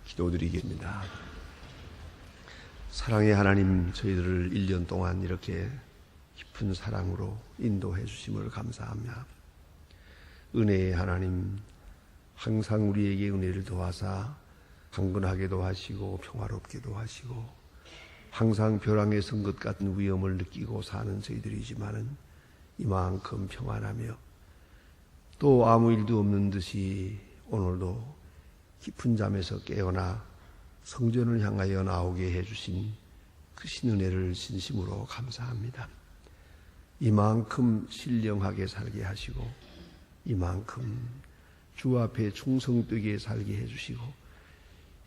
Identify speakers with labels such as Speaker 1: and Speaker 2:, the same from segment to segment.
Speaker 1: 기도드리겠습니다. 사랑의 하나님, 저희들을 1년 동안 이렇게 깊은 사랑으로 인도해 주심을 감사합니다. 은혜의 하나님, 항상 우리에게 은혜를 더하사 강건하게도 하시고 평화롭게도 하시고 항상 벼랑에 선 것 같은 위험을 느끼고 사는 저희들이지만은 이만큼 평안하며 또 아무 일도 없는 듯이 오늘도 깊은 잠에서 깨어나 성전을 향하여 나오게 해주신 그 신은혜를 진심으로 감사합니다. 이만큼 신령하게 살게 하시고 이만큼 주 앞에 충성되게 살게 해주시고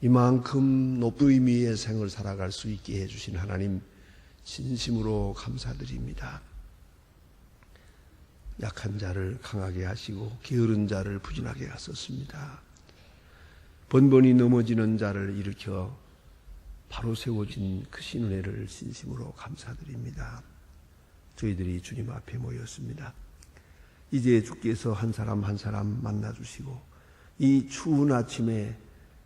Speaker 1: 이만큼 높은 의미의 생을 살아갈 수 있게 해주신 하나님 진심으로 감사드립니다. 약한 자를 강하게 하시고 게으른 자를 부진하게 하셨습니다. 번번이 넘어지는 자를 일으켜 바로 세워진 그 신은혜를 진심으로 감사드립니다. 저희들이 주님 앞에 모였습니다. 이제 주께서 한 사람 한 사람 만나주시고 이 추운 아침에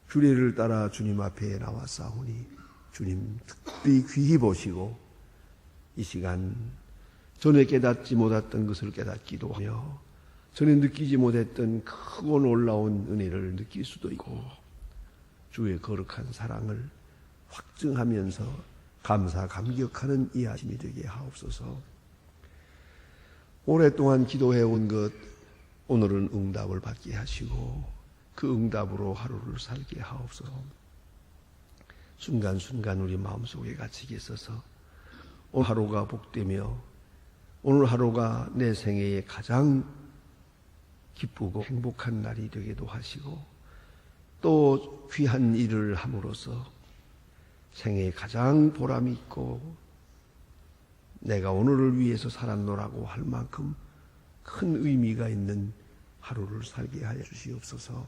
Speaker 1: 규례를 따라 주님 앞에 나왔사오니 주님 특별히 귀히 보시고 이 시간 전에 깨닫지 못했던 것을 깨닫기도 하며 전에 느끼지 못했던 크고 놀라운 은혜를 느낄 수도 있고 주의 거룩한 사랑을 확증하면서 감사 감격하는 이 아침이 되게 하옵소서. 오랫동안 기도해온 것 오늘은 응답을 받게 하시고 그 응답으로 하루를 살게 하옵소서. 순간순간 우리 마음속에 갇히게 있어서 오늘 하루가 복되며 오늘 하루가 내 생애에 가장 기쁘고 행복한 날이 되기도 하시고 또 귀한 일을 함으로써 생애에 가장 보람이 있고 내가 오늘을 위해서 살았노라고 할 만큼 큰 의미가 있는 하루를 살게 하여 주시옵소서.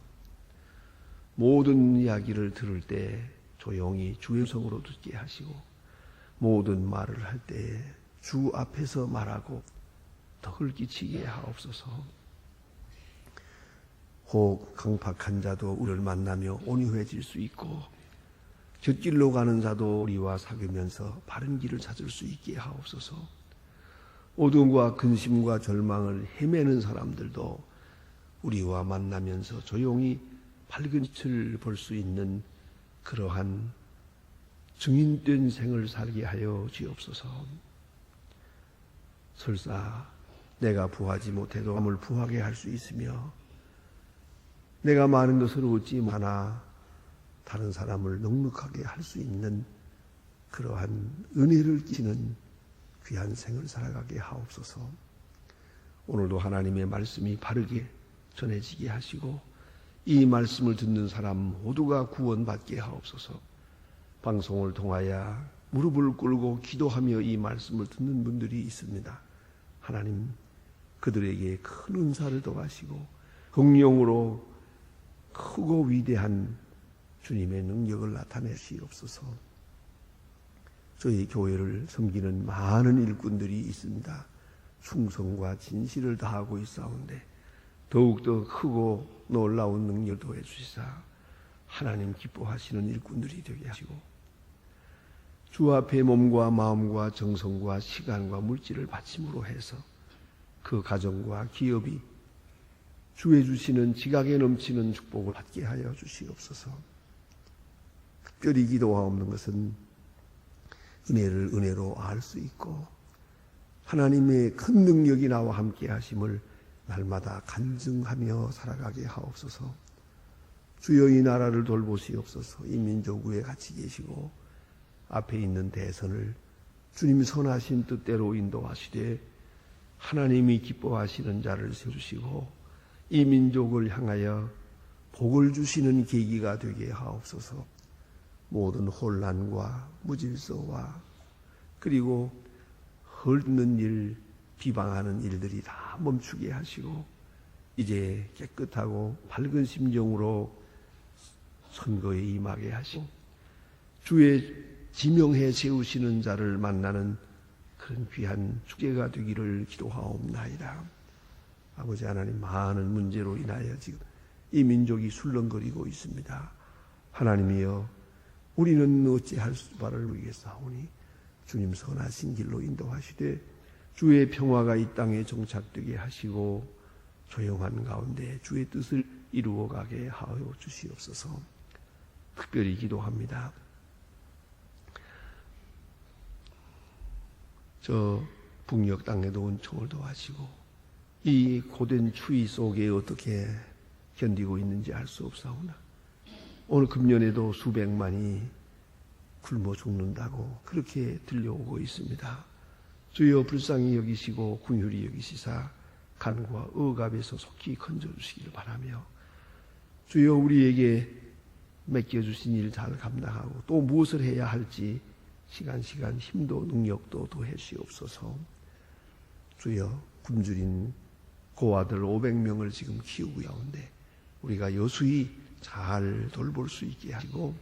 Speaker 1: 모든 이야기를 들을 때 조용히 주의 성으로 듣게 하시고 모든 말을 할 때 주 앞에서 말하고 덕을 끼치게 하옵소서. 혹 강팍한 자도 우리를 만나며 온유해질 수 있고 곁길로 가는 자도 우리와 사귀면서 바른 길을 찾을 수 있게 하옵소서. 어둠과 근심과 절망을 헤매는 사람들도 우리와 만나면서 조용히 밝은 빛을 볼 수 있는 그러한 증인된 생을 살게 하여 주옵소서. 설사 내가 부하지 못해도 남을 부하게 할 수 있으며 내가 많은 것을 얻지 못하나 다른 사람을 넉넉하게 할 수 있는 그러한 은혜를 끼치는 귀한 생을 살아가게 하옵소서. 오늘도 하나님의 말씀이 바르게 전해지게 하시고 이 말씀을 듣는 사람 모두가 구원받게 하옵소서. 방송을 통하여 무릎을 꿇고 기도하며 이 말씀을 듣는 분들이 있습니다. 하나님 그들에게 큰 은사를 더하시고 성령으로 크고 위대한 주님의 능력을 나타내시옵소서. 저희 교회를 섬기는 많은 일꾼들이 있습니다. 충성과 진실을 다하고 있사온데 더욱더 크고 놀라운 능력을 더해 주시사 하나님 기뻐하시는 일꾼들이 되게 하시고 주 앞에 몸과 마음과 정성과 시간과 물질을 바침으로 해서 그 가정과 기업이 주의 주시는 지각에 넘치는 축복을 받게 하여 주시옵소서. 특별히 기도하옵는 것은 은혜를 은혜로 알 수 있고 하나님의 큰 능력이 나와 함께 하심을 날마다 간증하며 살아가게 하옵소서. 주여 이 나라를 돌보시옵소서. 이 민족 위에 같이 계시고 앞에 있는 대선을 주님이 선하신 뜻대로 인도하시되 하나님이 기뻐하시는 자를 세우시고 이 민족을 향하여 복을 주시는 계기가 되게 하옵소서. 모든 혼란과 무질서와 그리고 헐뜯는 일, 비방하는 일들이 다 멈추게 하시고 이제 깨끗하고 밝은 심정으로 선거에 임하게 하시고 주의 지명해 세우시는 자를 만나는 그런 귀한 축제가 되기를 기도하옵나이다. 아버지 하나님, 많은 문제로 인하여 지금 이 민족이 술렁거리고 있습니다. 하나님이여 우리는 어찌할 바를 모르겠사오니 주님 선하신 길로 인도하시되 주의 평화가 이 땅에 정착되게 하시고 조용한 가운데 주의 뜻을 이루어가게 하여 주시옵소서. 특별히 기도합니다. 저 북녘 땅에도 은총을 더하시고 이 고된 추위 속에 어떻게 견디고 있는지 알 수 없사오나 오늘 금년에도 수백만이 굶어 죽는다고 그렇게 들려오고 있습니다. 주여 불쌍히 여기시고 긍휼히 여기시사 간과 억압에서 속히 건져주시기를 바라며 주여 우리에게 맡겨주신 일 잘 감당하고 또 무엇을 해야 할지 시간 힘도 능력도 더해시옵소서. 주여 굶주린 고아들 500명을 지금 키우고 있는데 우리가 여수히 잘 돌볼 수 있게 하시고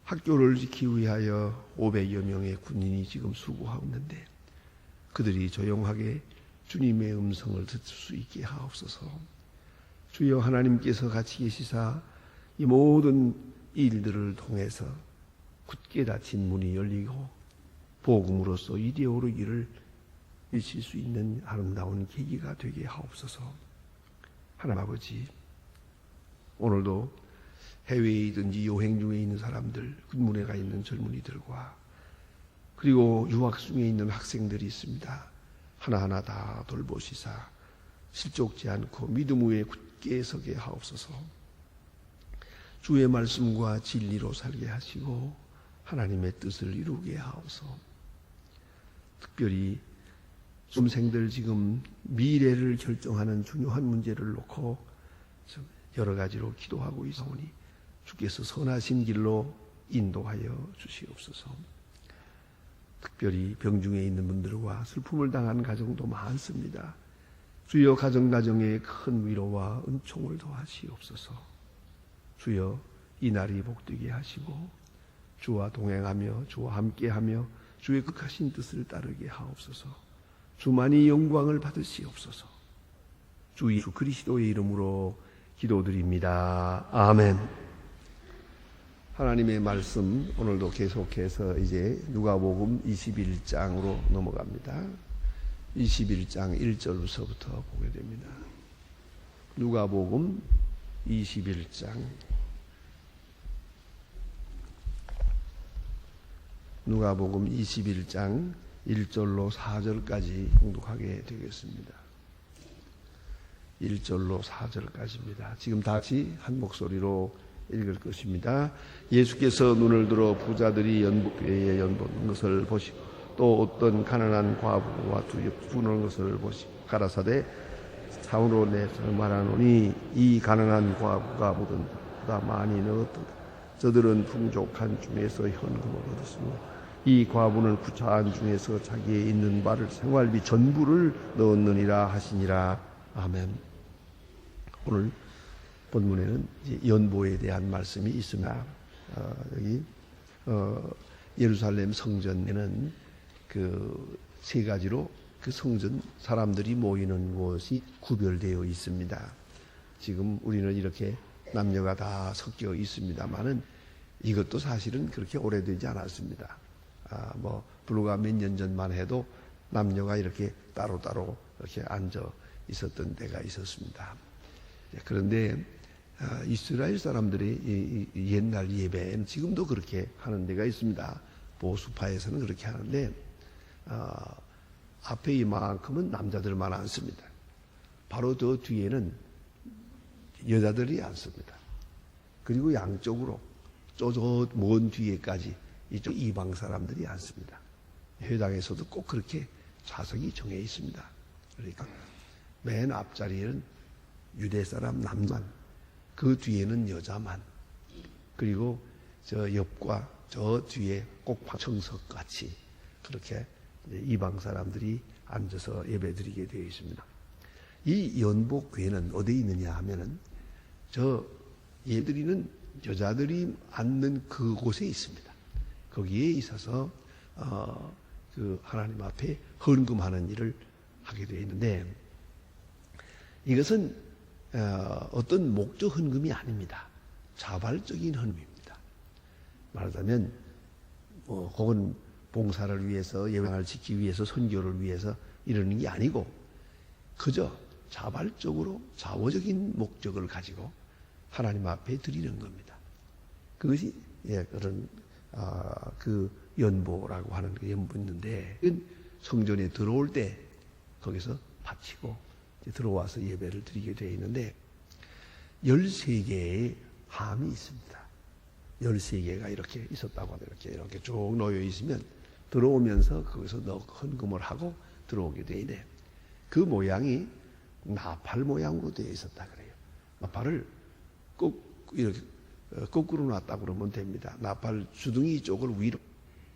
Speaker 1: 학교를 지키기 위하여 500여 명의 군인이 지금 수고하고 있는데 그들이 조용하게 주님의 음성을 듣을 수 있게 하옵소서. 주여 하나님께서 같이 계시사 이 모든 일들을 통해서 굳게 닫힌 문이 열리고 복음으로써 이리로 오르기를 일칠 수 있는 아름다운 계기가 되게 하옵소서. 하나님 아버지, 오늘도 해외에 있든지 여행 중에 있는 사람들, 군문에 가 있는 젊은이들과 그리고 유학 중에 있는 학생들이 있습니다. 하나하나 다 돌보시사 실족지 않고 믿음 위에 굳게 서게 하옵소서. 주의 말씀과 진리로 살게 하시고 하나님의 뜻을 이루게 하옵소서. 특별히 수험생들 지금 미래를 결정하는 중요한 문제를 놓고 여러 가지로 기도하고 있사오니 주께서 선하신 길로 인도하여 주시옵소서. 특별히 병중에 있는 분들과 슬픔을 당한 가정도 많습니다. 주여 가정에 큰 위로와 은총을 더하시옵소서. 주여 이 날이 복되게 하시고 주와 동행하며 주와 함께하며 주의 극하신 뜻을 따르게 하옵소서. 주만이 영광을 받으시옵소서. 주 예수 그리스도의 이름으로 기도드립니다. 아멘. 하나님의 말씀 오늘도 계속해서 이제 누가복음 21장으로 넘어갑니다. 21장 1절부터 보게 됩니다. 누가복음 21장 1절로 4절까지 공독하게 되겠습니다. 1절로 4절까지입니다. 지금 다시 한 목소리로 읽을 것입니다. 예수께서 눈을 들어 부자들이 연복궤에 연보는 것을 보시고 또 어떤 가난한 과부와 두는 것을 보시고 가라사대 참으로 내가 말하노니 이 가난한 과부가 보다 많이 넣었도다. 저들은 풍족한 중에서 현금을 얻었으며 이 과부는 구차한 중에서 자기의 있는 바를 생활비 전부를 넣었느니라 하시니라. 아멘. 오늘 본문에는 연보에 대한 말씀이 있습니다. 여기 예루살렘 성전에는 그 세 가지로 그 성전 사람들이 모이는 곳이 구별되어 있습니다. 지금 우리는 이렇게 남녀가 다 섞여 있습니다만은 이것도 사실은 그렇게 오래되지 않았습니다. 불과 몇 년 전만 해도 남녀가 이렇게 따로따로 이렇게 앉아 있었던 때가 있었습니다. 그런데 이스라엘 사람들의 옛날 예배는 지금도 그렇게 하는 데가 있습니다. 보수파에서는 그렇게 하는데 앞에 이만큼은 남자들만 앉습니다. 바로 더 뒤에는 여자들이 앉습니다. 그리고 양쪽으로 저 먼 뒤에까지 이쪽 이방 사람들이 앉습니다. 회당에서도 꼭 그렇게 좌석이 정해 있습니다. 그러니까 맨 앞자리에는 유대 사람 남만, 그 뒤에는 여자만, 그리고 저 옆과 저 뒤에 꼭 방청석 같이 그렇게 이방 사람들이 앉아서 예배드리게 되어 있습니다. 이 연복궤는 어디에 있느냐 하면은 저 예드리는 여자들이 앉는 그곳에 있습니다. 거기에 있어서 그 하나님 앞에 헌금하는 일을 하게 되어 있는데 이것은 어떤 목적 헌금이 아닙니다. 자발적인 헌금입니다. 말하자면 그건 봉사를 위해서, 예배를 지키기 위해서, 선교를 위해서 이러는 게 아니고 그저 자발적으로 자원적인 목적을 가지고 하나님 앞에 드리는 겁니다. 그것이 그런 그 연보라고 하는 그 연보인데, 성전에 들어올 때 거기서 바치고 들어와서 예배를 드리게 되어 있는데 13개의 함이 있습니다. 13개가 이렇게 있었다고 하면 이렇게 쭉 놓여 있으면 들어오면서 거기서 헌금을 하고 들어오게 되어 있네. 그 모양이 나팔 모양으로 되어 있었다 그래요. 나팔을 꼭 이렇게 거꾸로 놨다고 그러면 됩니다. 나팔 주둥이 쪽을 위로,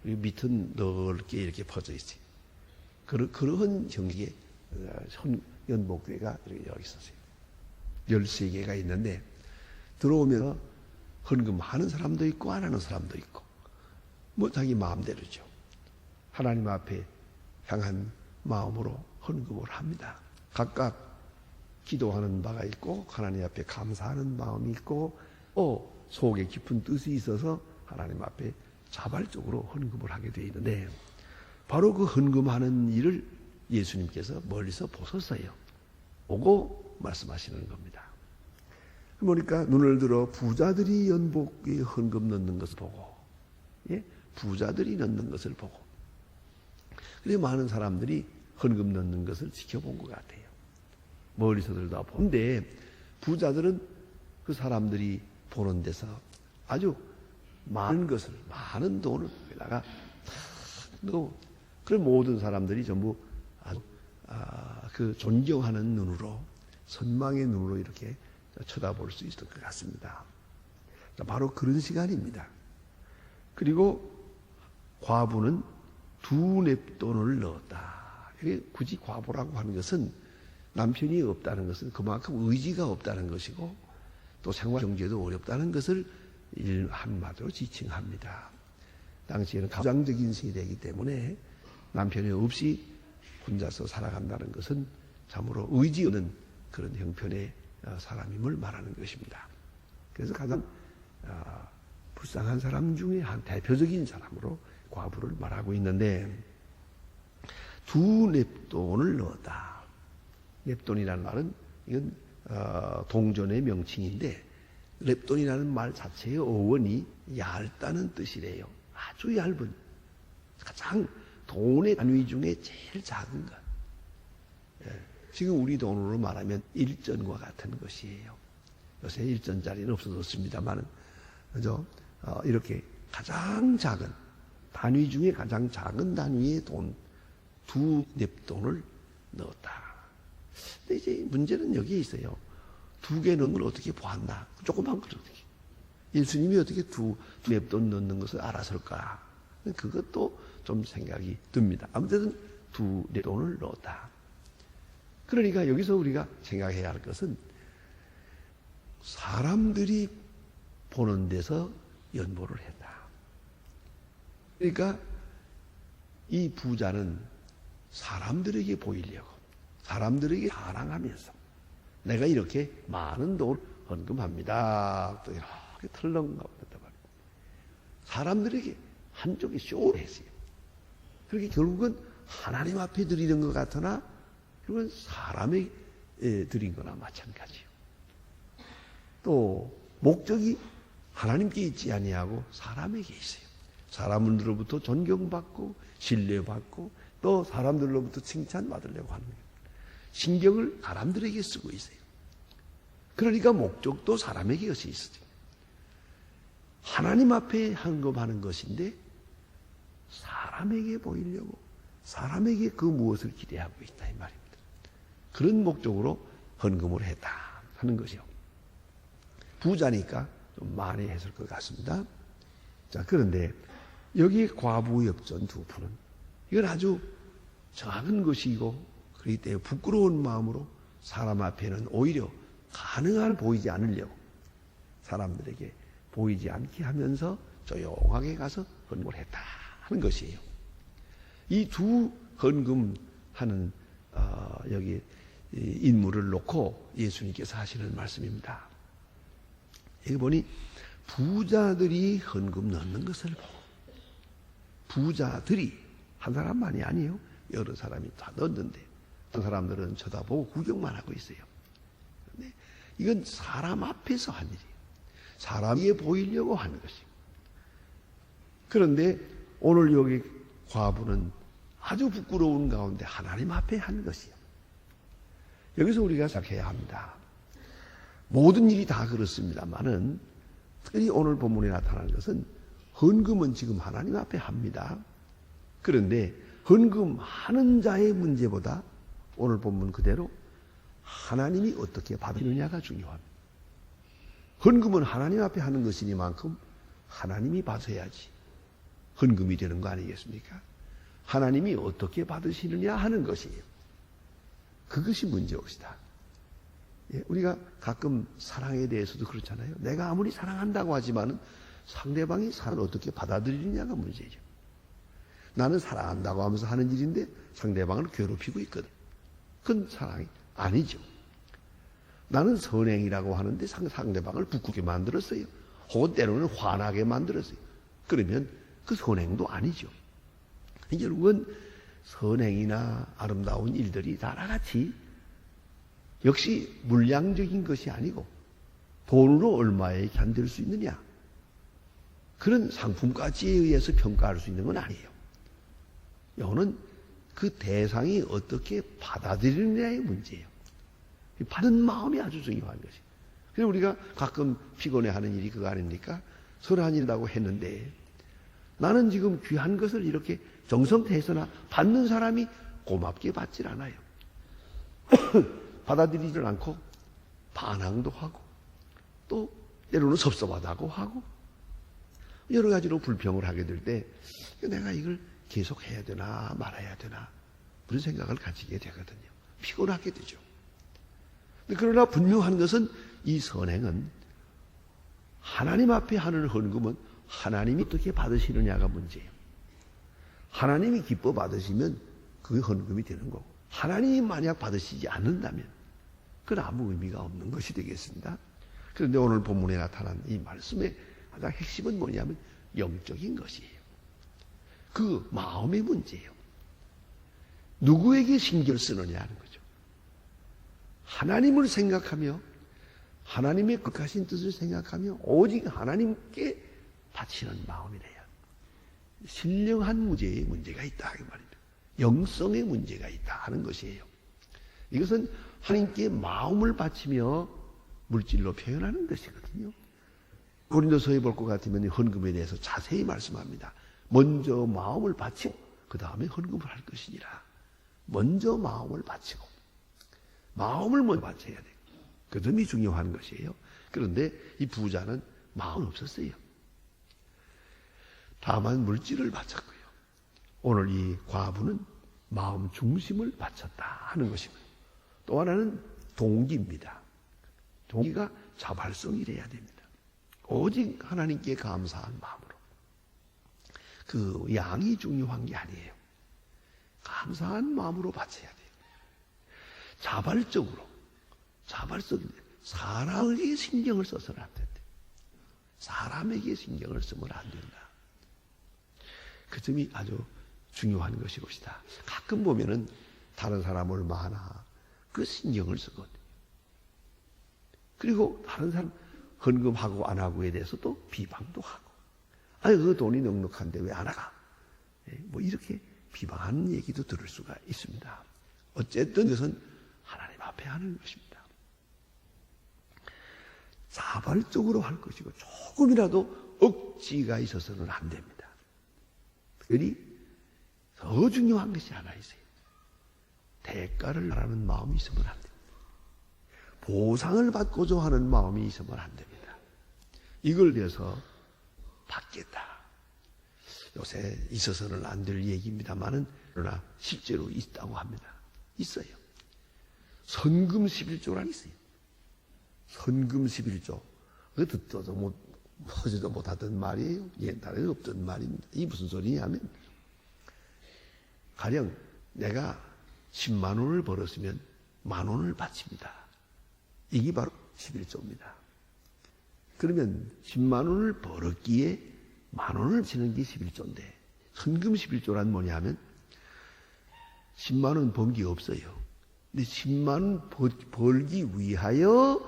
Speaker 1: 밑은 넓게 이렇게 퍼져 있어요. 그런 형식의 연복궤가 여기 있었어요. 13개가 있는데 들어오면서 헌금하는 사람도 있고 안 하는 사람도 있고 자기 마음대로죠. 하나님 앞에 향한 마음으로 헌금을 합니다. 각각 기도하는 바가 있고 하나님 앞에 감사하는 마음이 있고 속에 깊은 뜻이 있어서 하나님 앞에 자발적으로 헌금을 하게 되어 있는데 바로 그 헌금하는 일을 예수님께서 멀리서 보셨어요. 오고 말씀하시는 겁니다. 그러니까 눈을 들어 부자들이 연복에 헌금 넣는 것을 보고, 부자들이 넣는 것을 보고, 그래 많은 사람들이 헌금 넣는 것을 지켜본 것 같아요. 멀리서들 다 보는데 부자들은 그 사람들이 보는 데서 아주 많은 것을, 많은 돈을 거기다가 넣고, 그런 모든 사람들이 전부 아주 그 존경하는 눈으로, 선망의 눈으로 이렇게 쳐다볼 수 있을 것 같습니다. 바로 그런 시간입니다. 그리고 과부는 2렙돈을 넣었다. 이게 굳이 과부라고 하는 것은 남편이 없다는 것은 그만큼 의지가 없다는 것이고 또 생활 경제도 어렵다는 것을 한마디로 지칭합니다. 당시에는 가부장적인 세대이기 때문에 남편이 없이 혼자서 살아간다는 것은 참으로 의지 없는 그런 형편의 사람임을 말하는 것입니다. 그래서 가장 불쌍한 사람 중에 한 대표적인 사람으로 과부를 말하고 있는데 2렙돈을 넣었다. 렙돈이라는 말은 이건 동전의 명칭인데 렙돈이라는 말 자체의 어원이 얇다는 뜻이래요. 아주 얇은, 가장 돈의 단위 중에 제일 작은 것. 지금 우리 돈으로 말하면 1전과 같은 것이에요. 요새 1전짜리는 없어졌습니다만, 그죠? 이렇게 가장 작은, 단위 중에 가장 작은 단위의 돈, 2렙돈을 넣었다. 근데 이제 문제는 여기에 있어요. 2개 넣은 걸 어떻게 보았나? 조그만 걸 어떻게. 예수님이 어떻게 2렙돈 넣는 것을 알았을까? 그것도 좀 생각이 듭니다. 아무튼 2렙돈을 넣었다. 그러니까 여기서 우리가 생각해야 할 것은 사람들이 보는 데서 연보를 했다. 그러니까 이 부자는 사람들에게 보이려고, 사람들에게 자랑하면서 내가 이렇게 많은 돈을 헌금합니다. 또 이렇게 털렁거렸단 말이에요. 사람들에게 한쪽에 쇼를 했어요. 그렇게 결국은 하나님 앞에 드리는 것 같으나 그건 사람에게 드린 거나 마찬가지요. 또 목적이 하나님께 있지 아니하고 사람에게 있어요. 사람들로부터 존경받고 신뢰받고 또 사람들로부터 칭찬받으려고 하는 거예요. 신경을 사람들에게 쓰고 있어요. 그러니까 목적도 사람에게 것이 있어요. 하나님 앞에 헌금하는 것인데 사람에게 보이려고, 사람에게 그 무엇을 기대하고 있다 이 말입니다. 그런 목적으로 헌금을 했다 하는 것이요. 부자니까 좀 많이 했을 것 같습니다. 자, 그런데 여기 과부엽전 2푼은 이건 아주 작은 것이고 그렇기 때문에 부끄러운 마음으로 사람 앞에는 오히려 가능한 보이지 않으려고 사람들에게 보이지 않게 하면서 조용하게 가서 헌금을 했다 하는 것이에요. 이 2 헌금하는 여기 인물을 놓고 예수님께서 하시는 말씀입니다. 여기 보니 부자들이 헌금 넣는 것을 보고, 부자들이 한 사람만이 아니에요. 여러 사람이 다 넣었는데 한 사람들은 쳐다보고 구경만 하고 있어요. 근데 이건 사람 앞에서 한 일이에요. 사람에게 보이려고 하는 것이에요. 그런데 오늘 여기 과부는 아주 부끄러운 가운데 하나님 앞에 한 것이에요. 여기서 우리가 생각해야 합니다. 모든 일이 다 그렇습니다만은 특히 오늘 본문에 나타나는 것은 헌금은 지금 하나님 앞에 합니다. 그런데 헌금하는 자의 문제보다 오늘 본문 그대로 하나님이 어떻게 받으느냐가 중요합니다. 헌금은 하나님 앞에 하는 것이니만큼 하나님이 받아야지 헌금이 되는 거 아니겠습니까? 하나님이 어떻게 받으시느냐 하는 것이에요. 그것이 문제옵시다. 예, 우리가 가끔 사랑에 대해서도 그렇잖아요. 내가 아무리 사랑한다고 하지만 상대방이 사랑을 어떻게 받아들이느냐가 문제죠. 나는 사랑한다고 하면서 하는 일인데 상대방을 괴롭히고 있거든. 그건 사랑이 아니죠. 나는 선행이라고 하는데 상대방을 부끄게 만들었어요. 혹은 때로는 화나게 만들었어요. 그러면 그 선행도 아니죠. 결국은 선행이나 아름다운 일들이 다 나같이 역시 물량적인 것이 아니고 돈으로 얼마에 견딜 수 있느냐, 그런 상품가치에 의해서 평가할 수 있는 건 아니에요. 이거는 그 대상이 어떻게 받아들이느냐의 문제예요. 받은 마음이 아주 중요한 것이에요. 그래서 우리가 가끔 피곤해하는 일이 그거 아닙니까? 선한 일이라고 했는데 나는 지금 귀한 것을 이렇게 정성태해서나 받는 사람이 고맙게 받질 않아요. 받아들이질 않고 반항도 하고 또 때로는 섭섭하다고 하고 여러 가지로 불평을 하게 될 때 내가 이걸 계속 해야 되나 말아야 되나 그런 생각을 가지게 되거든요. 피곤하게 되죠. 그러나 분명한 것은 이 선행은 하나님 앞에 하는 헌금은 하나님이 어떻게 받으시느냐가 문제예요. 하나님이 기뻐 받으시면 그게 헌금이 되는 거고, 하나님이 만약 받으시지 않는다면 그건 아무 의미가 없는 것이 되겠습니다. 그런데 오늘 본문에 나타난 이 말씀의 가장 핵심은 뭐냐면 영적인 것이에요. 그 마음의 문제예요. 누구에게 신경을 쓰느냐 하는 거죠. 하나님을 생각하며 하나님의 극하신 뜻을 생각하며 오직 하나님께 바치는 마음이래요. 신령한 문제가 있다 이 말입니다. 영성의 문제가 있다 하는 것이에요. 이것은 하나님께 마음을 바치며 물질로 표현하는 것이거든요. 고린도서에 볼 것 같으면 헌금에 대해서 자세히 말씀합니다. 먼저 마음을 바치고 그 다음에 헌금을 할 것이니라. 먼저 마음을 바치고 마음을 먼저 바쳐야 돼요. 그 점이 중요한 것이에요. 그런데 이 부자는 마음이 없었어요. 다만 물질을 바쳤고요. 오늘 이 과부는 마음 중심을 바쳤다 하는 것입니다. 또 하나는 동기입니다. 동기가 자발성이래야 됩니다. 오직 하나님께 감사한 마음으로. 그 양이 중요한 게 아니에요. 감사한 마음으로 바쳐야 돼요. 자발적으로 사람에게 신경을 써서는 안 된다. 사람에게 신경을 쓰면 안 된다. 그 점이 아주 중요한 것이옵시다. 가끔 보면은 다른 사람 얼마나 그 신경을 쓰거든요. 그리고 다른 사람 헌금하고 안 하고에 대해서 또 비방도 하고, 아니 그 돈이 넉넉한데 왜 안 하가? 뭐 이렇게 비방하는 얘기도 들을 수가 있습니다. 어쨌든 이것은 하나님 앞에 하는 것입니다. 자발적으로 할 것이고 조금이라도 억지가 있어서는 안 됩니다. 특별히 더 중요한 것이 하나 있어요. 대가를 바라는 마음이 있으면 안 됩니다. 보상을 받고자 하는 마음이 있으면 안 됩니다. 이걸 위해서 받겠다. 요새 있어서는 안 될 얘기입니다만은 그러나 실제로 있다고 합니다. 있어요. 선금 11조라는 있어요. 선금 11조. 그 듣도 못, 보지도 못하던 말이에요. 옛날에 없던 말입니다. 이 무슨 소리냐면, 가령 내가 10만 원을 벌었으면 10,000원을 바칩니다. 이게 바로 11조입니다. 그러면 10만 원을 벌었기에 10,000원을 치는 게 11조인데, 헌금 11조란 뭐냐 하면 10만 원 번 게 없어요. 근데 10만 원 벌기 위하여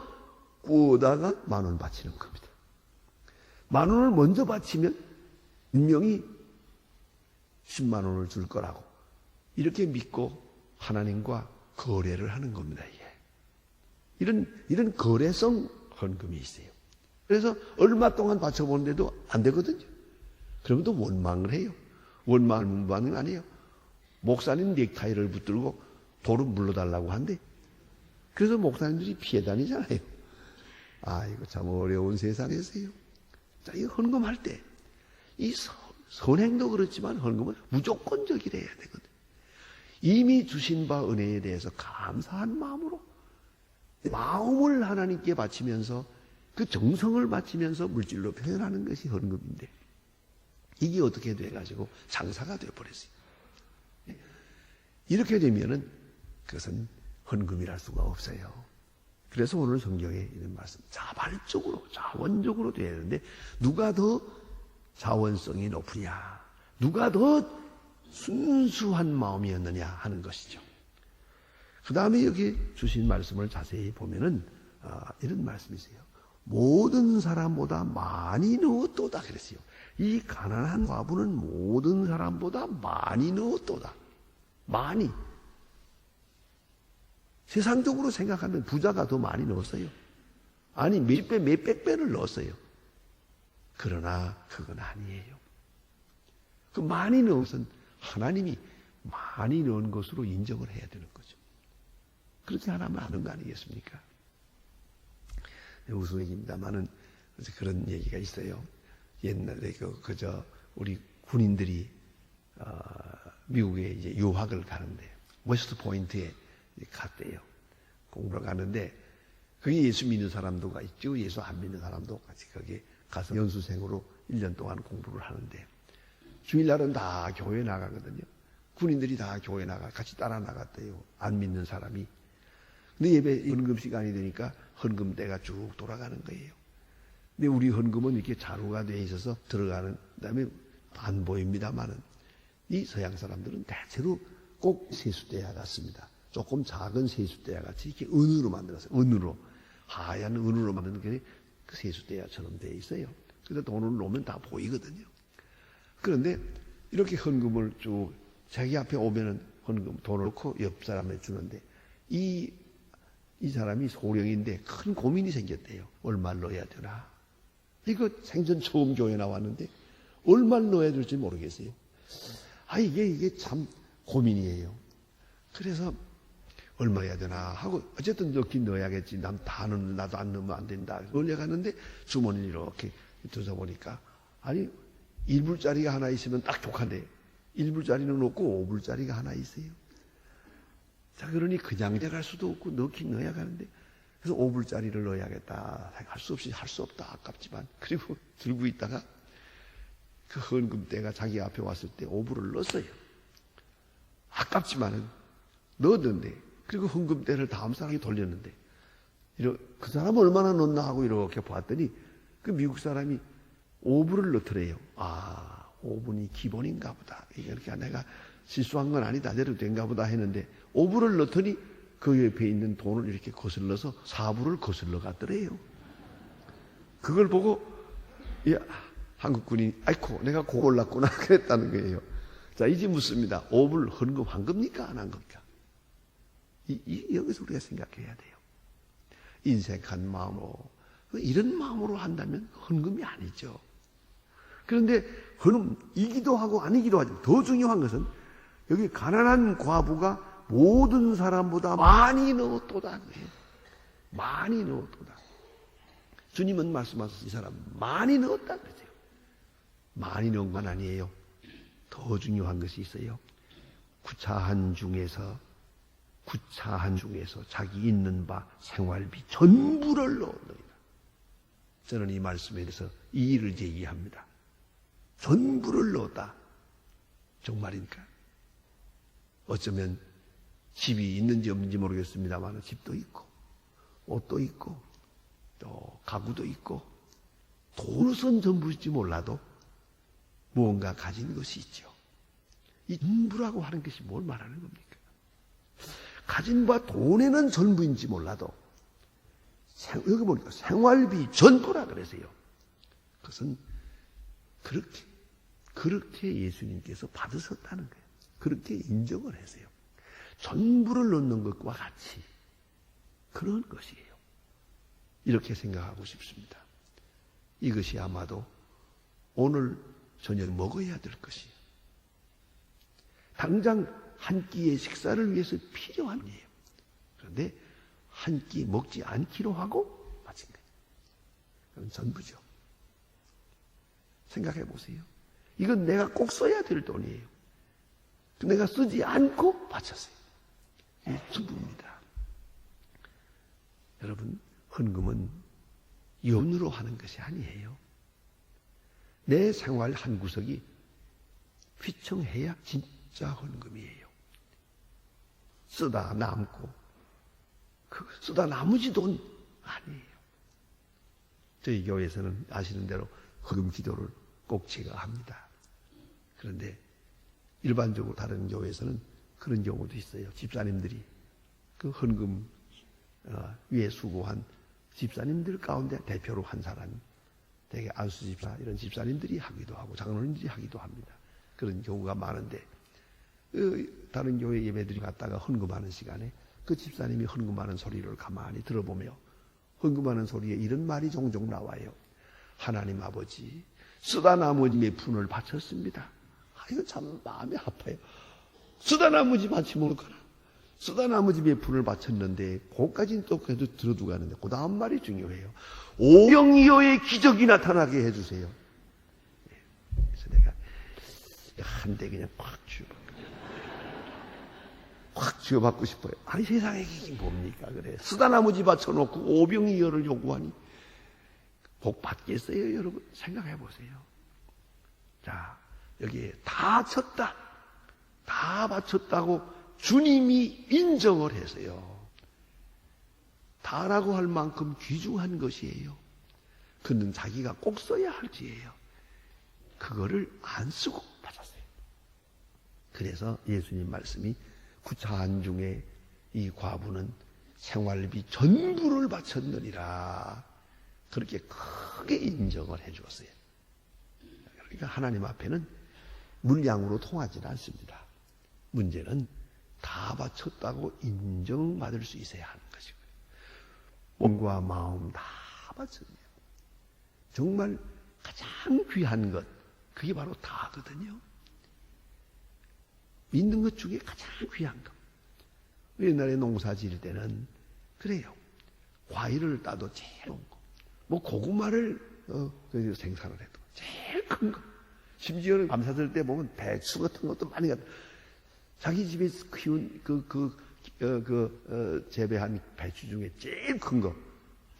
Speaker 1: 꾸어다가 10,000원 바치는 겁니다. 10,000원을 먼저 바치면 분명히 10만 원을 줄 거라고 이렇게 믿고 하나님과 거래를 하는 겁니다. 이게. 이런 거래성 헌금이 있어요. 그래서 얼마 동안 바쳐보는데도 안 되거든요. 그러면 또 원망을 해요. 원망은 아니에요. 목사님 넥타이를 붙들고 돈을 물러달라고 한대. 그래서 목사님들이 피해 다니잖아요. 아, 이거 참 어려운 세상에서요. 자, 이 헌금할 때, 이 선행도 그렇지만 헌금은 무조건적이래야 되거든. 이미 주신 바 은혜에 대해서 감사한 마음으로, 마음을 하나님께 바치면서 그 정성을 바치면서 물질로 표현하는 것이 헌금인데, 이게 어떻게 돼가지고 장사가 돼버렸어요. 이렇게 되면은 그것은 헌금이랄 수가 없어요. 그래서 오늘 성경에 이런 말씀, 자발적으로, 자원적으로 돼야 되는데, 누가 더 자원성이 높으냐, 누가 더 순수한 마음이었느냐 하는 것이죠. 그 다음에 여기 주신 말씀을 자세히 보면은 이런 말씀이 있어요. 모든 사람보다 많이 넣었도다 그랬어요. 이 가난한 과부는 모든 사람보다 많이 넣었도다. 많이. 세상적으로 생각하면 부자가 더 많이 넣었어요. 아니, 몇 배, 몇백 배를 넣었어요. 그러나 그건 아니에요. 그 많이 넣은 것은 하나님이 많이 넣은 것으로 인정을 해야 되는 거죠. 그렇게 안 하면 안 하는 거 아니겠습니까? 무슨 얘기입니다만은 그런 얘기가 있어요. 옛날에 우리 군인들이 미국에 이제 유학을 가는데 웨스트 포인트에 갔대요. 공부를 가는데 거기 예수 믿는 사람도가 있죠. 예수 안 믿는 사람도 같이 거기 가서 연수생으로 1년 동안 공부를 하는데 주일날은 다 교회 나가거든요. 군인들이 다 교회 같이 따라 나갔대요. 안 믿는 사람이. 근데 예배 헌금 시간이 되니까 헌금대가 쭉 돌아가는 거예요. 근데 우리 헌금은 이렇게 자루가 돼 있어서 들어가는, 그다음에 안 보입니다만은 이 서양 사람들은 대체로 꼭 세숫대야 같습니다. 조금 작은 세숫대야 같이 이렇게 은으로 만들었어요. 은으로. 하얀 은으로 만든 게 그 세숫대야처럼 돼 있어요. 그래서 돈을 놓으면 다 보이거든요. 그런데 이렇게 헌금을 쭉 자기 앞에 오면은 헌금 돈을 넣고 옆 사람에 주는데 이 사람이 소령인데 큰 고민이 생겼대요. 얼마를 넣어야 되나. 이거 생전 처음 교회 나왔는데 얼마를 넣어야 될지 모르겠어요. 이게 참 고민이에요. 그래서 얼마 해야 되나 하고 어쨌든 넣긴 넣어야겠지. 나도 안 넣으면 안 된다. 올려가는데 주머니를 이렇게 들어보니까 1불짜리가 하나 있으면 딱 족한데 1불짜리는 없고 5불짜리가 하나 있어요. 자, 그러니 그냥 내갈 수도 없고 넣긴 넣어야 가는데 그래서 5불짜리를 넣어야겠다. 할 수 없이 할 수 없다. 아깝지만. 그리고 들고 있다가 그 헌금대가 자기 앞에 왔을 때 5불을 넣었어요. 아깝지만은 넣었는데 그리고 헌금대를 다음 사람이 돌렸는데 그 사람은 얼마나 넣었나 하고 이렇게 봤더니 그 미국 사람이 5불을 넣더래요. 5분이 기본인가 보다. 이렇게 내가 실수한 건 아니다. 내로 된가 보다 했는데 5불을 넣더니 그 옆에 있는 돈을 이렇게 거슬러서 4불을 거슬러 갔더래요. 그걸 보고 한국군이 아이고 내가 그걸 났구나 그랬다는 거예요. 자, 이제 묻습니다. 5불 헌금한 겁니까? 안 한 겁니까? 여기서 우리가 생각해야 돼요. 인색한 마음으로 이런 마음으로 한다면 헌금이 아니죠. 그런데 헌금이기도 하고 아니기도 하죠. 더 중요한 것은 여기 가난한 과부가 모든 사람보다 많이 넣었도다. 많이 넣었도다. 주님은 말씀하셔서 이 사람 많이 넣었다 그러세요. 많이 넣은 건 아니에요. 더 중요한 것이 있어요. 구차한 중에서 자기 있는 바 생활비 전부를 넣었느니라. 저는 이 말씀에 대해서 이의를 제기합니다. 전부를 넣었다. 정말입니까? 어쩌면 집이 있는지 없는지 모르겠습니다만 집도 있고 옷도 있고 또 가구도 있고 돈으로선 전부일지 몰라도 무언가 가진 것이 있죠. 이 전부라고 하는 것이 뭘 말하는 겁니까? 가진 바 돈에는 전부인지 몰라도 여기 보니까 생활비 전부라 그러세요. 그것은 그렇게 예수님께서 받으셨다는 거예요. 그렇게 인정을 하세요. 전부를 넣는 것과 같이 그런 것이에요. 이렇게 생각하고 싶습니다. 이것이 아마도 오늘 저녁 먹어야 될 것이에요. 당장 한 끼의 식사를 위해서 필요한 일이에요. 그런데 한 끼 먹지 않기로 하고 바친 거예요. 그건 전부죠. 생각해 보세요. 이건 내가 꼭 써야 될 돈이에요. 내가 쓰지 않고 바쳤어요. 이게 전부입니다. 여러분, 헌금은 연으로 하는 것이 아니에요. 내 생활 한 구석이 휘청해야 진짜 헌금이에요. 쓰다 남고 쓰다 나머지 돈 아니에요. 저희 교회에서는 아시는 대로 헌금 기도를 꼭 제가 합니다. 그런데 일반적으로 다른 교회에서는 그런 경우도 있어요. 집사님들이 그 헌금 위에 수고한 집사님들 가운데 대표로 한 사람이 대개 안수 집사 이런 집사님들이 하기도 하고 장로님들이 하기도 합니다. 그런 경우가 많은데 다른 교회 예배들이 갔다가 헌금하는 시간에 그 집사님이 헌금하는 소리를 가만히 들어보며 헌금하는 소리에 이런 말이 종종 나와요. 하나님 아버지, 쓰다 나머지 몇 푼을 바쳤습니다. 이거 참 마음이 아파요. 쓰다 나머지 바치면 어떡하나. 쓰다 나머지 몇 푼을 바쳤는데 그것까지는 또 그래도 들어두고 가는데 그 다음 말이 중요해요. 오병이어의 기적이 나타나게 해주세요. 그래서 내가 한 대 그냥 확 쥐어받고 싶어요. 아니 세상에 이게 뭡니까 그래. 쓰다 나머지 바쳐놓고 오병이어를 요구하니 복 받겠어요 여러분. 생각해 보세요. 자, 여기에 다 쳤다, 다 바쳤다고 주님이 인정을 해서요. 다라고 할 만큼 귀중한 것이에요. 그는 자기가 꼭 써야 할지예요. 그거를 안 쓰고 받았어요. 그래서 예수님 말씀이 구차한 중에 이 과부는 생활비 전부를 바쳤느니라. 그렇게 크게 인정을 해 주었어요. 그러니까 하나님 앞에는 물량으로 통하지는 않습니다. 문제는 다 바쳤다고 인정받을 수 있어야 하는 것이고요. 몸과 마음 다 바쳤네요. 정말 가장 귀한 것, 그게 바로 다거든요. 믿는 것 중에 가장 귀한 것. 옛날에 농사 지을 때는 그래요. 과일을 따도 제일 좋은 거. 뭐 고구마를 생산을 해도 제일 큰 거. 심지어는 감사절 때 보면 배추 같은 것도 많이 갖다. 자기 집에서 키운 재배한 배추 중에 제일 큰 거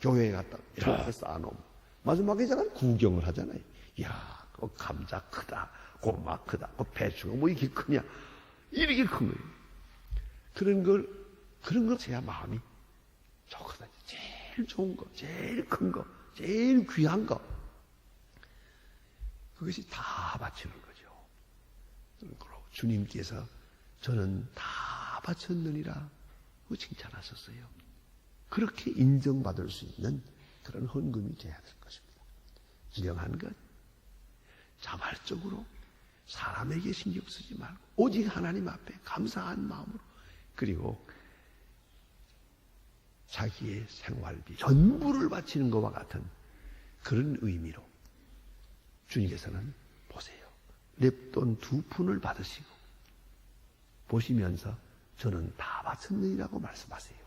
Speaker 1: 교회에 갔다 이렇게 쌓아놓으면 마지막에 잠깐 구경을 하잖아요. 이야, 그 감자 크다, 고구마 크다, 그 배추가 뭐 이렇게 크냐, 이렇게 큰 거예요. 그런 걸 제야 마음이 좋거든요. 제일 좋은 거, 제일 큰 거, 제일 귀한 거. 그것이 다 바치는 거죠. 주님께서 저는 다 바쳤느니라 고 칭찬하셨어요. 그렇게 인정받을 수 있는 그런 헌금이 되어야 될 것입니다. 진정한 것, 자발적으로 사람에게 신경 쓰지 말고 오직 하나님 앞에 감사한 마음으로, 그리고 자기의 생활비 전부를 바치는 것과 같은 그런 의미로 주님께서는 보세요. 냅돈 2푼을 받으시고 보시면서 저는 다 바쳤느니라고 말씀하세요.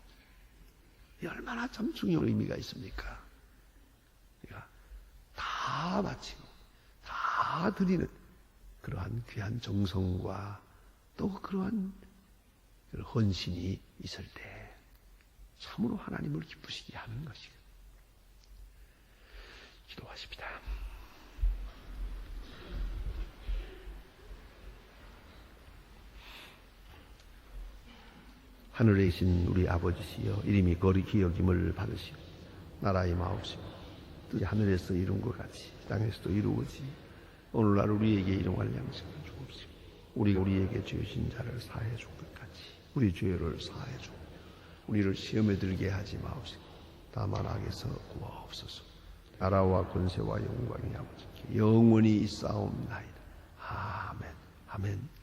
Speaker 1: 이 얼마나 참 중요한 의미가 있습니까? 그러니까 다 바치고 다 드리는 그러한 귀한 정성과 또 그러한 헌신이 있을 때 참으로 하나님을 기쁘시게 하는 것이에요. 기도하십니다. 하늘에 계신 우리 아버지시여, 이름이 거룩히 여김을 받으시고 나라의 마옵시고 뜻이 하늘에서 이룬 것 같이 땅에서도 이루어지. 오늘날 우리에게 일용할 양식을 주옵시고 우리가 우리에게 죄진 자를 사해 준 것 같이 우리 죄를 사해 주고 우리를 시험에 들게 하지 마옵시고 다만 악에서 구하옵소서. 나라와 권세와 영광이 아버지께 영원히 있사옵나이다. 아멘. 아멘.